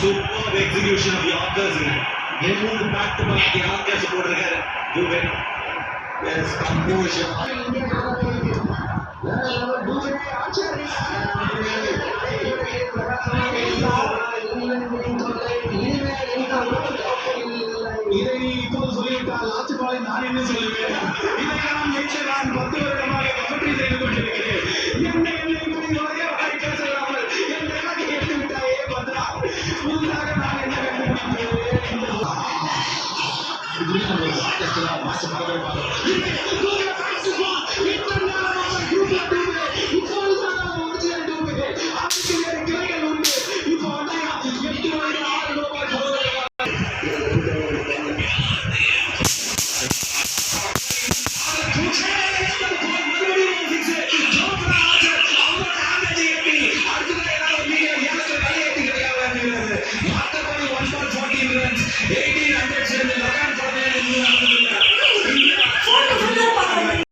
Superb execution of Yorkers. They moved back to back. Yorkers supporter here. You win. Yes, composure. இதை நீ இப்போது சொல்லிவிட்டால் last பாலை நான் என்ன சொல்லுவேன்? இதையெல்லாம் நேற்று நான் 10 வருடமாக கமெண்ட்ரி செய்து கொண்டிருக்கிறேன். என்னை ஒரே வாய் பேசலாமல் என் நிலைக்கு எடுத்து விட்டாயே பத்ரா. புதுசாக நான் என்ன கண்டுபிடிப்பேன்? மாஸ்டர்